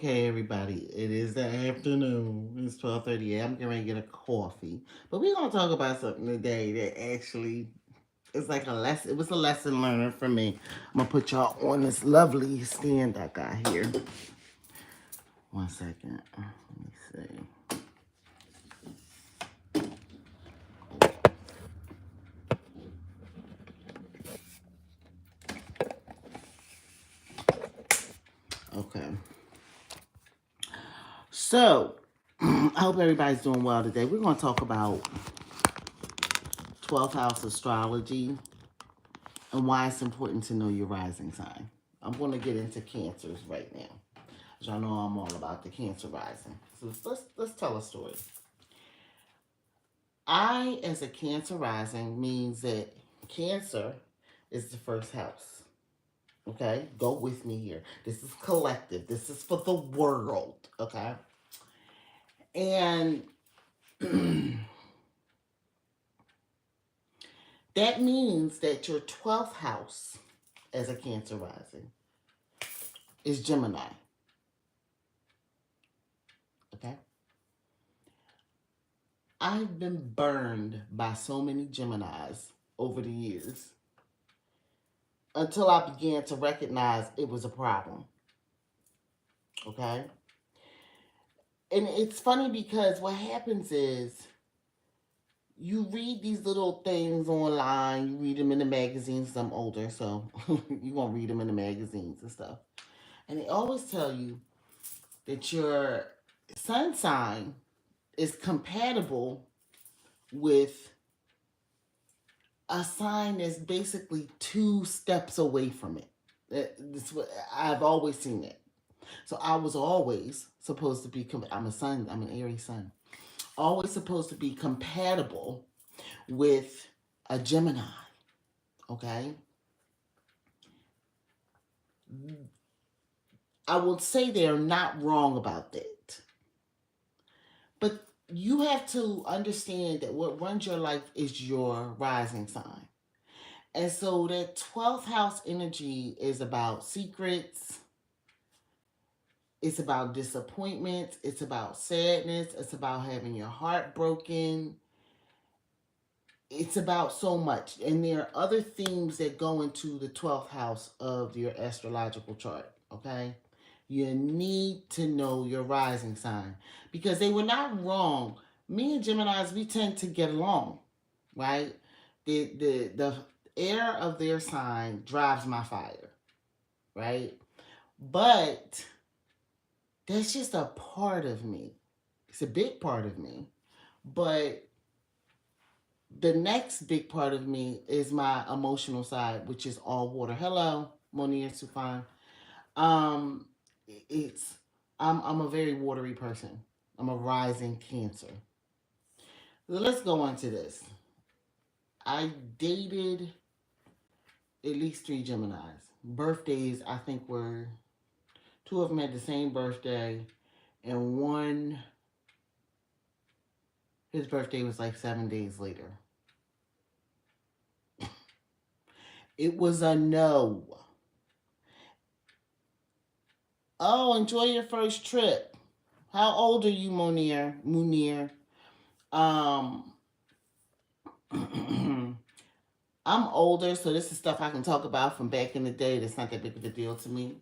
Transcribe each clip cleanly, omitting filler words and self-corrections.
Okay, everybody. It is the afternoon. It's 12:30. I'm getting ready to get a coffee. But we're gonna talk about something today that actually is like a lesson. It was a lesson learner for me. I'm gonna put y'all on this lovely stand I got here. One second. Let me see. Okay. So I hope everybody's doing well today. We're gonna talk about 12th house astrology and why it's important to know your rising sign. I'm going to get into cancers right now. As y'all know, I'm all about the cancer rising. So let's tell a story. I, as a cancer rising, means that cancer is the first house. Okay? Go with me here. This is collective. This is for the world. Okay? And that means that your 12th house as a cancer rising is Gemini. Okay? I've been burned by so many Geminis over the years until I began to recognize it was a problem. Okay? And it's funny because what happens is you read these little things online, you read them in the magazines. I'm older, so you're going to read them in the magazines and stuff. And they always tell you that your sun sign is compatible with a sign that's basically two steps away from it. This what I've always seen it. So I was always supposed to be. I'm a sun. I'm an Aries sun. Always supposed to be compatible with a Gemini. Okay. I will say they're not wrong about that, but you have to understand that what runs your life is your rising sign. And so that 12th house energy is about secrets, it's about disappointment, it's about sadness, it's about having your heart broken. It's about so much. And there are other themes that go into the 12th house of your astrological chart, okay? You need to know your rising sign because they were not wrong. Me and Geminis, we tend to get along, right? The air of their sign drives my fire, right? But that's just a part of me. It's a big part of me. But the next big part of me is my emotional side, which is all water. Hello, Monier Sufan. Um, it's I'm a very watery person. I'm a rising Cancer. So let's go on to this. I dated at least three Geminis. Birthdays, I think, were two of them had the same birthday, and one his birthday was like 7 days later. It was a no. Oh, enjoy your first trip. How old are you, Munir? Um, I'm older, so this is stuff I can talk about from back in the day. That's not that big of a deal to me.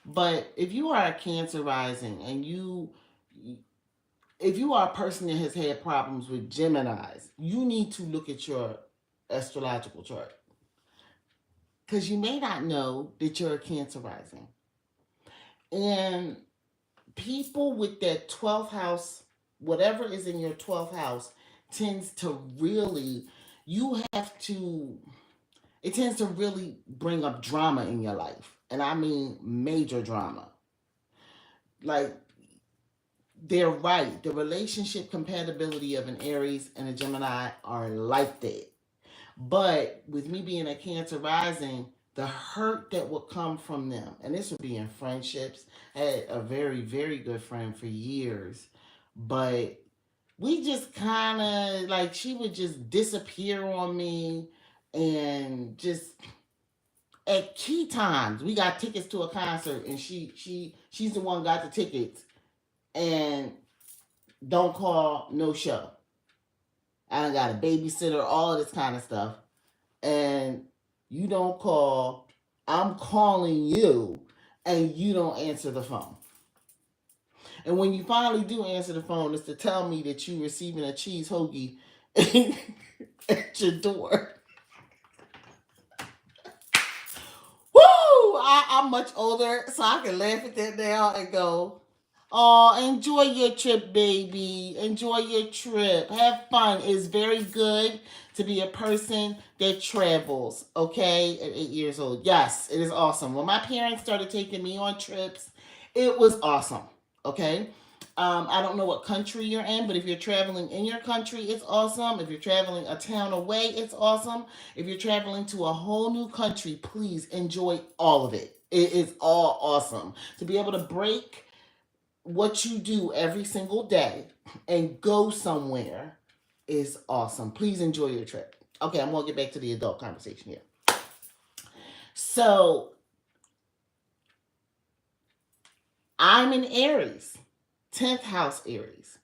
But if you are a Cancer rising and if you are a person that has had problems with Geminis, you need to look at your astrological chart because you may not know that you're a Cancer rising. And people with that 12th house, whatever is in your 12th house, tends to really, you have to, it tends to really bring up drama in your life. And I mean major drama. Like, they're right. The relationship compatibility of an Aries and a Gemini are like that. But with me being a Cancer rising, the hurt that will come from them, and this would be in friendships. I had a very, very good friend for years, but we just kind of like she would just disappear on me and just at key times. We got tickets to a concert, and she's the one got the tickets, and don't call, no show. I done got a babysitter, all of this kind of stuff, and you don't call. I'm calling you, and you don't answer the phone. And when you finally do answer the phone, it's to tell me that you receiving a cheese hoagie at your door. Woo! I'm much older, so I can laugh at that now and go, oh, enjoy your trip, baby. Enjoy your trip. Have fun. It's very good to be a person that travels, okay, at 8 years old. Yes, it is awesome. When my parents started taking me on trips, it was awesome, okay? I don't know what country you're in, but if you're traveling in your country, it's awesome. If you're traveling a town away, it's awesome. If you're traveling to a whole new country, please enjoy all of it. It is all awesome. To be able to break what you do every single day and go somewhere is awesome. Please enjoy your trip. Okay, I'm going to get back to the adult conversation here. So, I'm in Aries, 10th house Aries.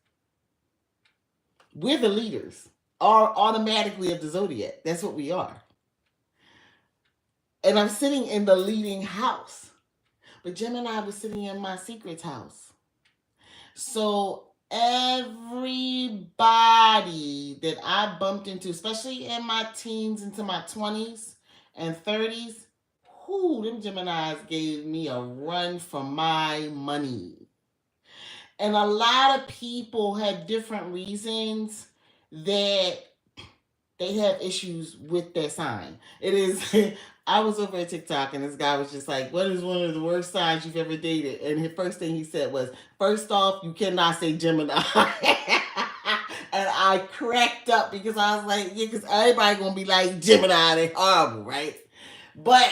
We're the leaders, are automatically of the zodiac. That's what we are. And I'm sitting in the leading house. But Gemini was sitting in my secrets house. So everybody that I bumped into, especially in my teens into my 20s and 30s, them Geminis gave me a run for my money. And a lot of people had different reasons that they have issues with their sign. It is, I was over at TikTok and this guy was just like, what is one of the worst signs you've ever dated? And the first thing he said was, first off, you cannot say Gemini. And I cracked up because I was like, yeah, because everybody going to be like, Gemini, they horrible, right? But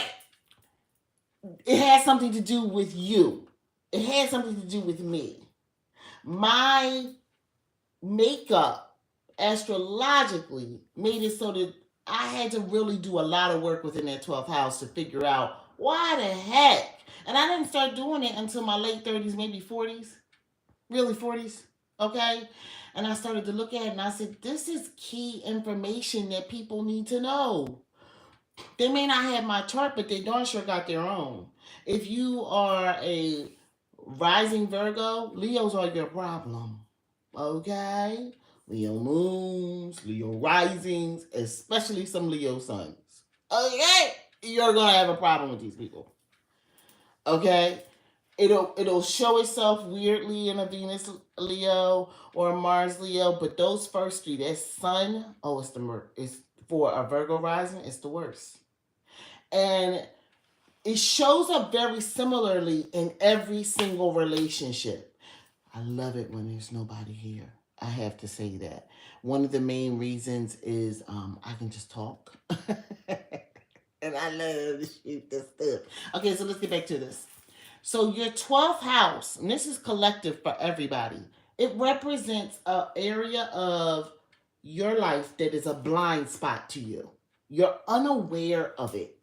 it has something to do with you. It had something to do with me. My makeup astrologically made it so that I had to really do a lot of work within that 12th house to figure out why the heck. And I didn't start doing it until my late 30s, maybe 40s. Really 40s, okay? And I started to look at it and I said, this is key information that people need to know. They may not have my chart, but they darn sure got their own. If you are a rising Virgo, Leos are your problem. Okay? Leo moons, Leo risings, especially some Leo suns. Okay? You're gonna have a problem with these people. Okay? It'll show itself weirdly in a Venus Leo or a Mars Leo, but those first three, that Sun, it's for a Virgo rising, it's the worst. And it shows up very similarly in every single relationship. I love it when there's nobody here. I have to say that. One of the main reasons is I can just talk. And I love to shoot this stuff. Okay, so let's get back to this. So your 12th house, and this is collective for everybody, it represents an area of your life that is a blind spot to you. You're unaware of it.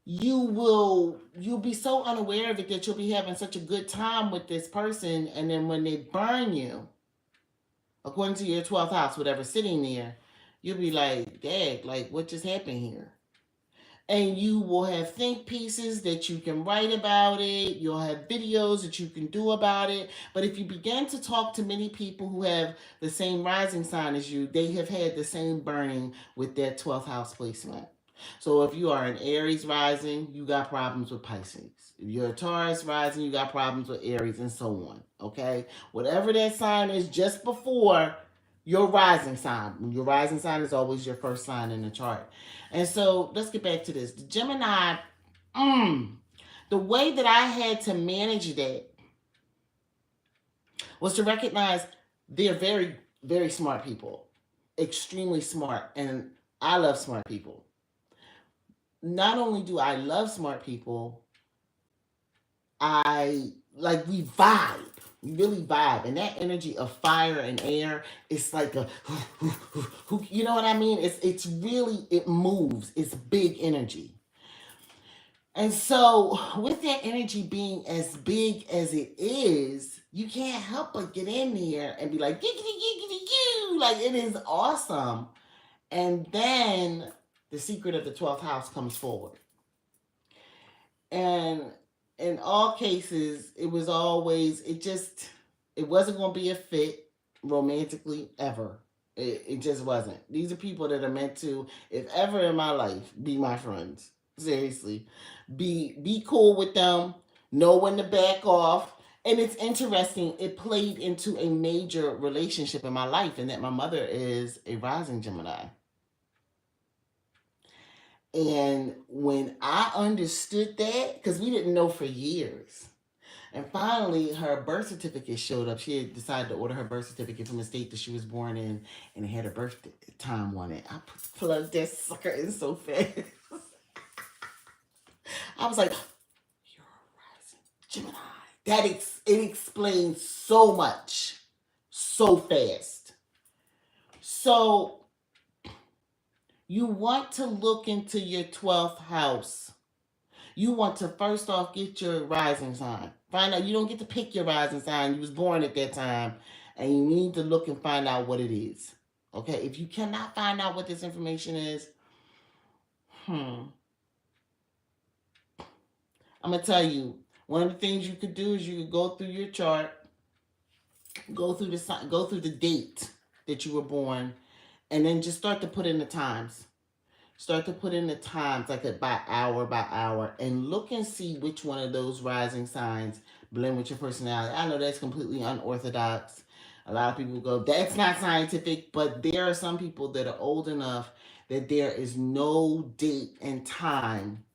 You'll be so unaware of it that you'll be having such a good time with this person, and then when they burn you, according to your 12th house, whatever's sitting there, you'll be like, Dad, like what just happened here? And you will have think pieces that you can write about it. You'll have videos that you can do about it. But if you begin to talk to many people who have the same rising sign as you, they have had the same burning with their 12th house placement. So if you are an Aries rising, you got problems with Pisces. If you're a Taurus rising, you got problems with Aries, and so on. Okay? Whatever that sign is just before your rising sign. Your rising sign is always your first sign in the chart. And so let's get back to this. The Gemini, the way that I had to manage that was to recognize they're very, very smart people. Extremely smart. And I love smart people. Not only do I love smart people, we vibe. We really vibe. And that energy of fire and air, it's like a, you know what I mean? It's really, it moves. It's big energy. And so, with that energy being as big as it is, you can't help but get in there and be like, giggity, giggity, goo. Like, it is awesome. And then the secret of the 12th house comes forward. And in all cases, it was always, it wasn't going to be a fit romantically ever. It just wasn't. These are people that are meant to, if ever in my life, be my friends. Seriously. Be cool with them, know when to back off. And it's interesting, it played into a major relationship in my life, and that my mother is a rising Gemini. And when I understood that, because we didn't know for years, and finally her birth certificate showed up. She had decided to order her birth certificate from the state that she was born in, and it had her birth time on it. I plugged that sucker in so fast. I was like, "You're a rising Gemini." It explains so much, so fast. So you want to look into your 12th house. You want to first off get your rising sign. Find out, you don't get to pick your rising sign. You was born at that time, and you need to look and find out what it is. Okay, if you cannot find out what this information is, I'm gonna tell you. One of the things you could do is you could go through your chart, go through the date that you were born, and then just start to put in the times. Start to put in the times, like by hour, and look and see which one of those rising signs blend with your personality. I know that's completely unorthodox. A lot of people go, that's not scientific, but there are some people that are old enough that there is no date and time.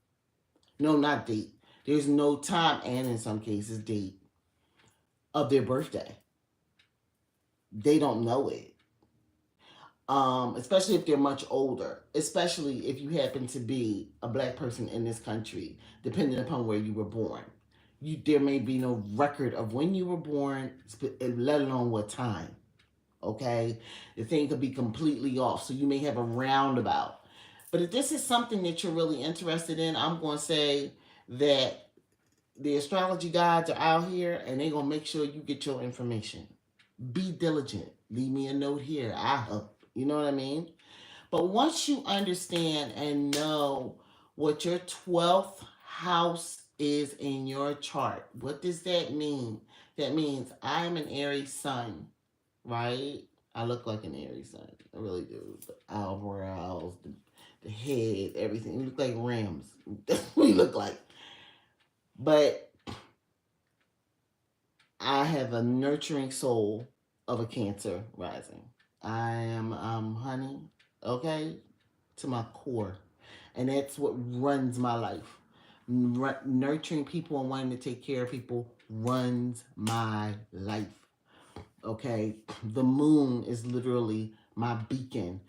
No, not date. There's no time, and in some cases, date of their birthday. They don't know it. Especially if they're much older, especially if you happen to be a black person in this country, depending upon where you were born. There may be no record of when you were born, let alone what time. Okay? The thing could be completely off, so you may have a roundabout. But if this is something that you're really interested in, I'm going to say that the astrology gods are out here and they're going to make sure you get your information. Be diligent. Leave me a note here. I help. You know what I mean? But once you understand and know what your 12th house is in your chart, what does that mean? That means I'm an Aries sun, right? I look like an Aries sun. I really do. The eyebrows, the head, everything. We look like rams. That's what we look like. But I have a nurturing soul of a Cancer rising. I am honey, okay, to my core. And that's what runs my life. Nurturing people and wanting to take care of people runs my life. Okay? The moon is literally my beacon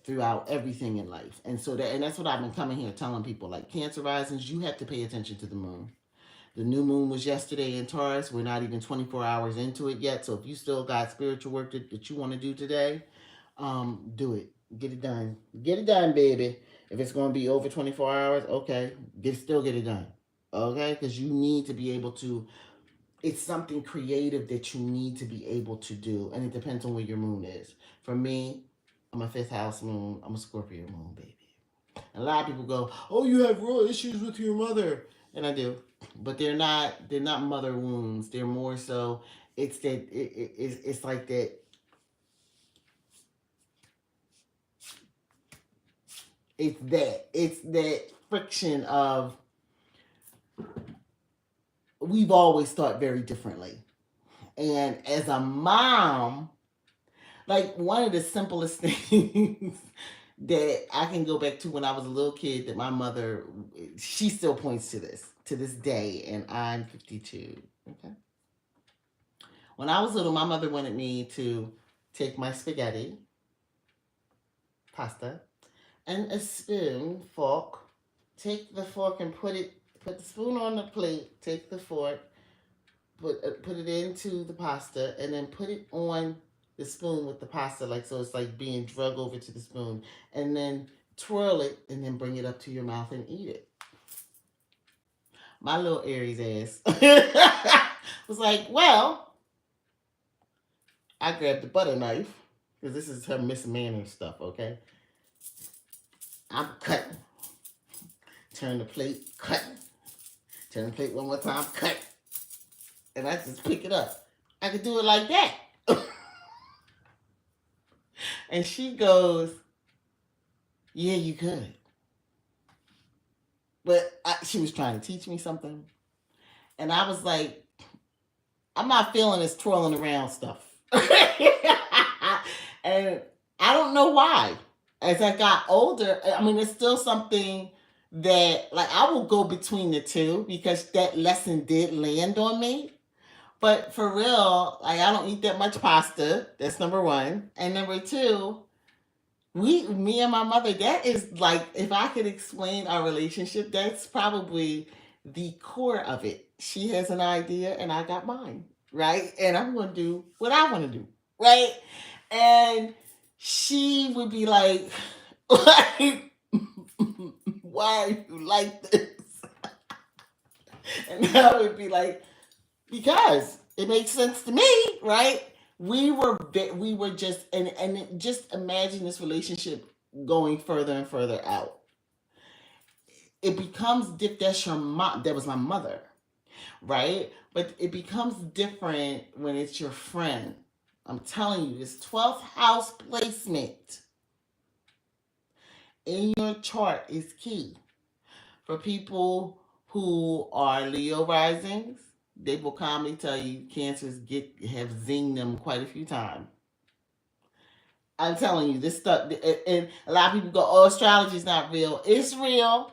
throughout everything in life. And that's what I've been coming here telling people, like Cancer risings, you have to pay attention to the moon. The new moon was yesterday in Taurus. We're not even 24 hours into it yet. So if you still got spiritual work that you want to do today, do it. Get it done. Get it done, baby. If it's going to be over 24 hours, okay, still get it done. Okay? Because you need to be able to, it's something creative that you need to be able to do. And it depends on where your moon is. For me, I'm a fifth house moon. I'm a Scorpio moon, baby. And a lot of people go, "Oh, you have real issues with your mother," and I do, but they're not mother wounds. They're more so. It's that it's like that. It's that friction of we've always thought very differently, and as a mom, like one of the simplest things that I can go back to when I was a little kid that my mother, she still points to this day, and I'm 52. Okay. When I was little, my mother wanted me to take my spaghetti, pasta, and a spoon, fork, take the fork and put the spoon on the plate, take the fork, put it into the pasta, and then put it on the spoon with the pasta, like so it's like being drug over to the spoon, and then twirl it, and then bring it up to your mouth and eat it. My little Aries ass was like, well, I grabbed the butter knife because this is her Miss Manners stuff, okay? I'm cutting. Turn the plate, cutting. Turn the plate one more time, cut. And I just pick it up. I could do it like that. And she goes, yeah, you could. But she was trying to teach me something. And I was like, I'm not feeling this twirling around stuff. And I don't know why. As I got older, I mean, it's still something that, like, I will go between the two because that lesson did land on me. But for real, like, I don't eat that much pasta. That's number one. And number two, me and my mother, that is like, if I could explain our relationship, that's probably the core of it. She has an idea and I got mine, right? And I'm going to do what I want to do, right? And she would be like, like, why are you like this? And I would be like, because it makes sense to me, right? We were just and just imagine this relationship going further and further out. It becomes that's your mom. That was my mother, right? But it becomes different when it's your friend. I'm telling you, this 12th house placement in your chart is key for people who are Leo risings. They will calmly tell you cancers have zinged them quite a few times. I'm telling you, this stuff, and a lot of people go, "Oh, astrology is not real." It's real,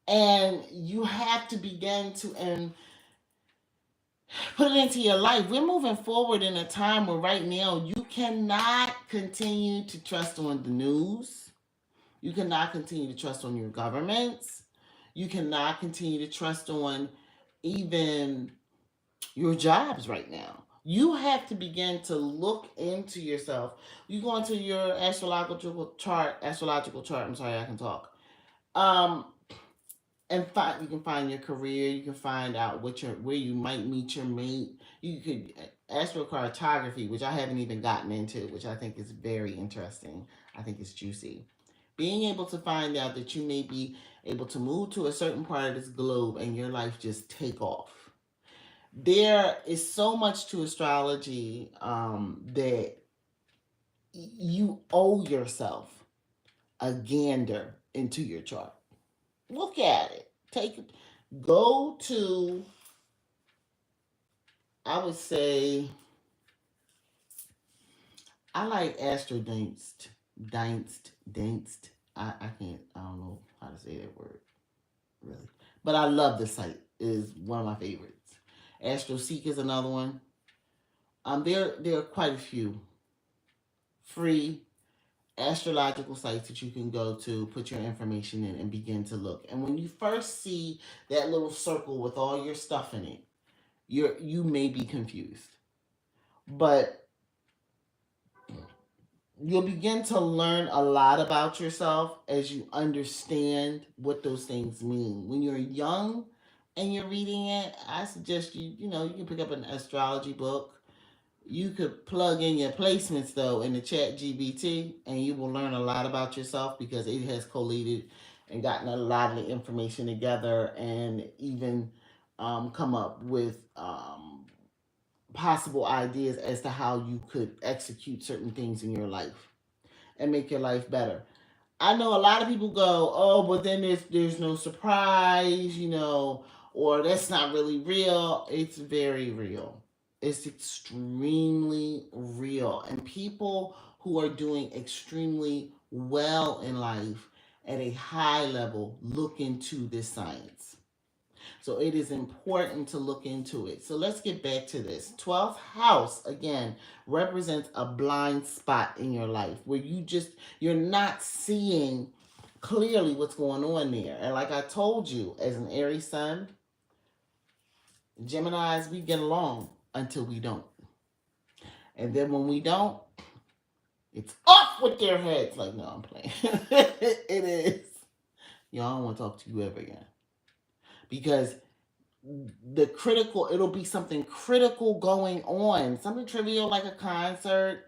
and you have to begin to put it into your life. We're moving forward in a time where right now you cannot continue to trust on the news. You cannot continue to trust on your governments. You cannot continue to trust on even your jobs right now. You have to begin to look into yourself. You go into your astrological chart. I'm sorry, I can talk. Um, and find you can find your career. You can find out where you might meet your mate. You could astrocartography, which I haven't even gotten into, which I think is very interesting. I think it's juicy. Being able to find out that you may be able to move to a certain part of this globe and your life just take off. There is so much to astrology that you owe yourself a gander into your chart. Look at it. Take it. Go to, I would say, I like Astro Danced. Danced. I can't, I don't know how to say that word, really. But I love the site. It is one of my favorites. Astro Seek is another one. There are quite a few free astrological sites that you can go to, put your information in, and begin to look. And when you first see that little circle with all your stuff in it, you may be confused, but you'll begin to learn a lot about yourself as you understand what those things mean. When you're young and you're reading it, I suggest you can pick up an astrology book. You could plug in your placements though in the chat GBT and you will learn a lot about yourself because it has collated and gotten a lot of the information together and even come up with possible ideas as to how you could execute certain things in your life and make your life better. I know a lot of people go, oh, but then there's no surprise, or that's not really real. It's very real. It's extremely real. And people who are doing extremely well in life at a high level look into this science. So it is important to look into it. So let's get back to this. 12th house, again, represents a blind spot in your life where you're not seeing clearly what's going on there. And like I told you, as an Aries sun, Geminis, we get along until we don't. And then when we don't, it's off with their heads. Like, no, I'm playing. It is. Y'all don't want to talk to you ever again. because it'll be something critical going on, something trivial like a concert,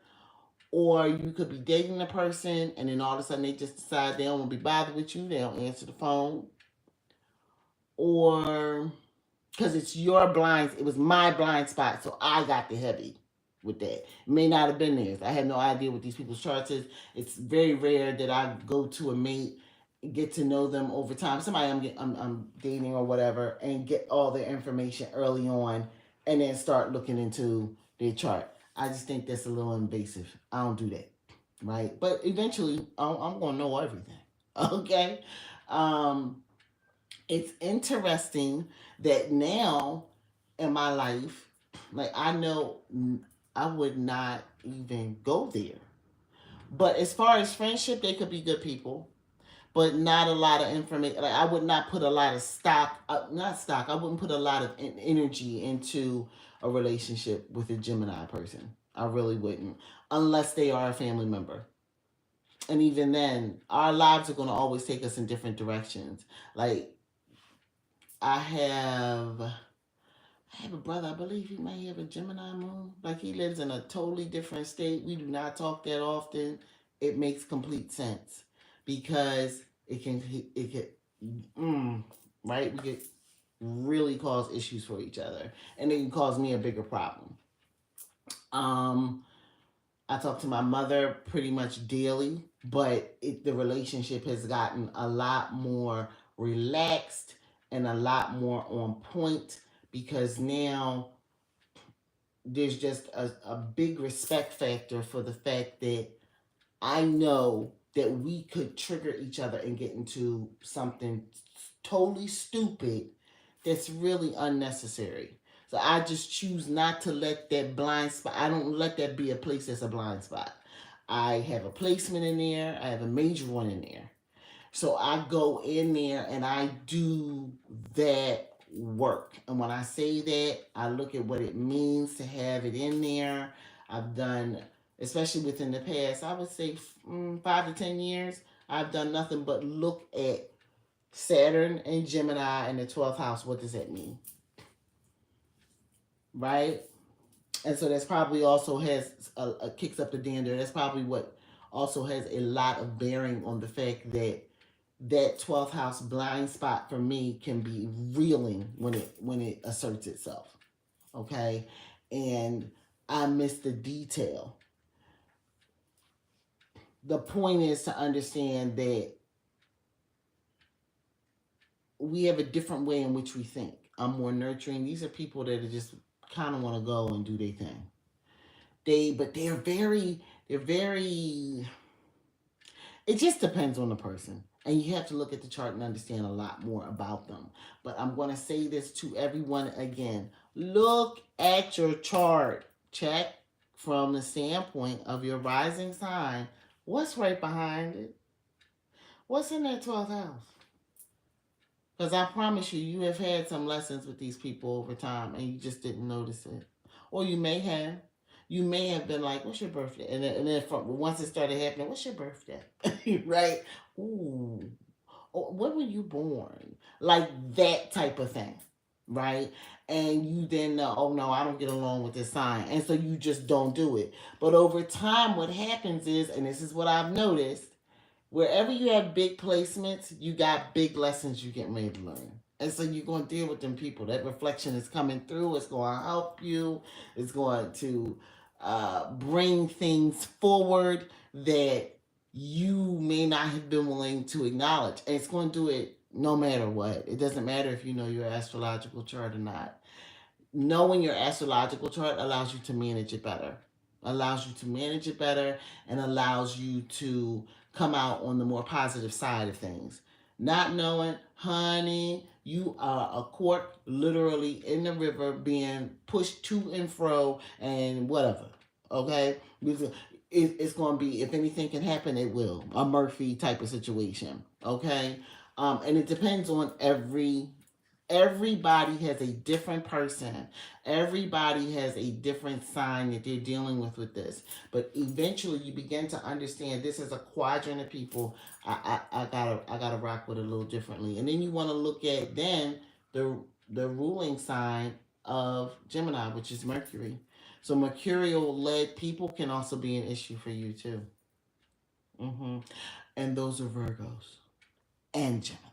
or you could be dating a person and then all of a sudden they just decide they don't want to be bothered with you, they don't answer the phone, or because it was my blind spot, so I got the heavy with that. It may not have been theirs. I had no idea what these people's charts is. It's very rare that I go to a mate, get to know them over time, somebody I'm dating or whatever, and get all their information early on, and then start looking into their chart. I just think that's a little invasive. I don't do that, right? But eventually, I'm gonna know everything. Okay. Um, it's interesting that now in my life, like I know I would not even go there. But as far as friendship, they could be good people, but not a lot of information. Like I would not put a lot of stock, not stock. I wouldn't put a lot of energy into a relationship with a Gemini person. I really wouldn't, unless they are a family member. And even then, our lives are going to always take us in different directions. Like I have I have a brother, I believe he may have a Gemini moon. Like he lives in a totally different state. We do not talk that often. It makes complete sense because mm, right? We could really cause issues for each other, and it can cause me a bigger problem. Um, I talk to my mother pretty much daily, but the relationship has gotten a lot more relaxed and a lot more on point because now there's just a big respect factor for the fact that I know that we could trigger each other and get into something totally stupid that's really unnecessary. So I just choose not to let that blind spot, I don't let that be a place that's a blind spot. I have a placement in there, I have a major one in there. So I go in there and I do that work. And when I say that, I look at what it means to have it in there. I've done, especially within the past, I would say 5 to 10 years, I've done nothing but look at Saturn and Gemini in the 12th house. What does that mean? Right? And so that's probably also has kicks up the dander. That's probably what also has a lot of bearing on the fact that that 12th house blind spot for me can be reeling when it asserts itself. Okay? And I miss the detail. The point is to understand that we have a different way in which we think. I'm more nurturing. These are people that are just kind of want to go and do their thing. But they're very it just depends on the person. And you have to look at the chart and understand a lot more about them. But I'm going to say this to everyone again. Look at your chart. Check from the standpoint of your rising sign. What's right behind it? What's in that 12th house? Because I promise you, you have had some lessons with these people over time and you just didn't notice it. Or you may have. You may have been like, "What's your birthday?" And then once it started happening, "What's your birthday?" Right? Ooh, oh, when were you born? Like that type of thing, right? And you then know, oh no, I don't get along with this sign, and so you just don't do it. But over time, what happens is, and this is what I've noticed, wherever you have big placements, you got big lessons you get ready to learn. And so you're going to deal with them people. That reflection is coming through. It's going to help you. It's going to bring things forward that you may not have been willing to acknowledge. And it's going to do it no matter what. It doesn't matter if you know your astrological chart or not. Knowing your astrological chart allows you to manage it better. Allows you to manage it better and allows you to come out on the more positive side of things. Not knowing, honey, you are a cork literally in the river being pushed to and fro and whatever. Okay? It's going to be, if anything can happen, it will. A Murphy type of situation. Okay? And it depends on everybody has a different person. Everybody has a different sign that they're dealing with this. But eventually you begin to understand this is a quadrant of people. I gotta rock with it a little differently. And then you want to look at then the ruling sign of Gemini, which is Mercury. So mercurial led people can also be an issue for you too. hmm And those are Virgos and Gemini.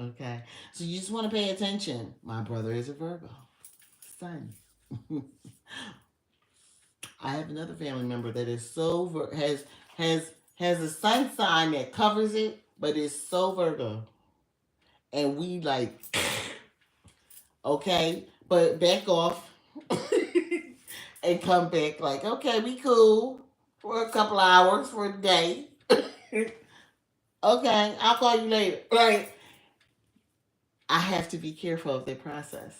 Okay, so you just want to pay attention. My brother is a Virgo, sun. I have another family member that is has has a sun sign that covers it, but it's so Virgo, and we like okay, but back off and come back like okay, we cool for a couple hours for a day. Okay, I'll call you later. Like I have to be careful of their process.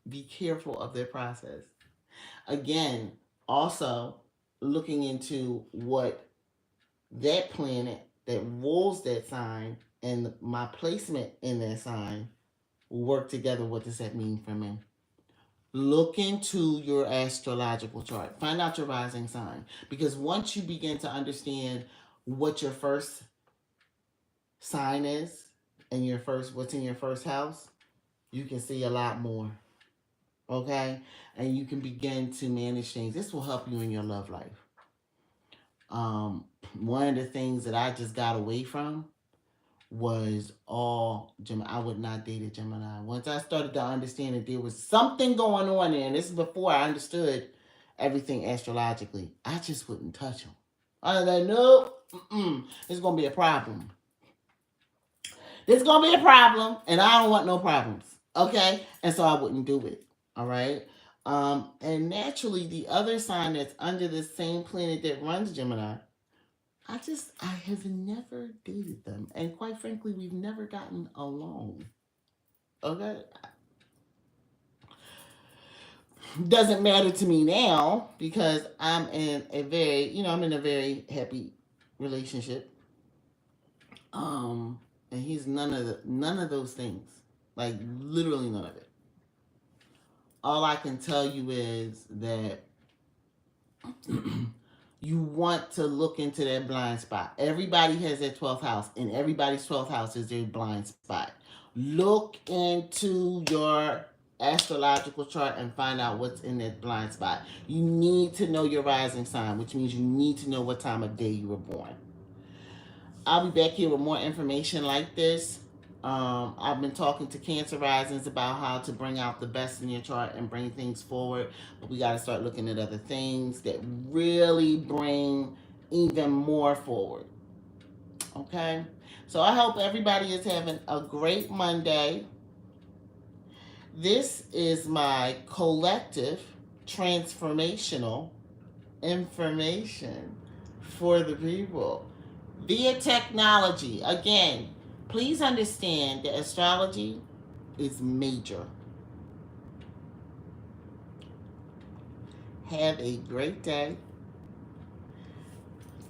Be careful of their process. Again, also looking into what that planet that rules that sign and my placement in that sign will work together. What does that mean for me? Look into your astrological chart. Find out your rising sign. Because once you begin to understand what your first sign is and what's in your first house, you can see a lot more. Okay? And you can begin to manage things. This will help you in your love life. One of the things that I just got away from was all Gemini. I would not date a Gemini. Once I started to understand that there was something going on there, and this is before I understood everything astrologically, I just wouldn't touch them. I was like, no, it's going to be a problem. There's going to be a problem, and I don't want no problems. Okay? And so I wouldn't do it. All right? And naturally, the other sign that's under the same planet that runs Gemini, I have never dated them. And quite frankly, we've never gotten along. Okay? Doesn't matter to me now because I'm in a very happy relationship. And he's none of those things. Like literally none of it. All I can tell you is that you want to look into that blind spot. Everybody has their 12th house, and everybody's 12th house is their blind spot. Look into your astrological chart and find out what's in that blind spot. You need to know your rising sign, which means you need to know what time of day you were born. I'll be back here with more information like this. I've been talking to Cancer Risings about how to bring out the best in your chart and bring things forward, but we got to start looking at other things that really bring even more forward. Okay? So I hope everybody is having a great Monday. This is my collective transformational information for the people via technology. Again, please understand that astrology is major. Have a great day.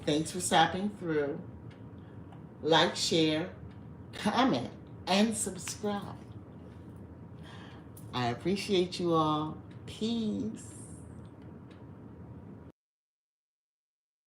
Thanks for stopping through. Like, share, comment, and subscribe. I appreciate you all. Peace.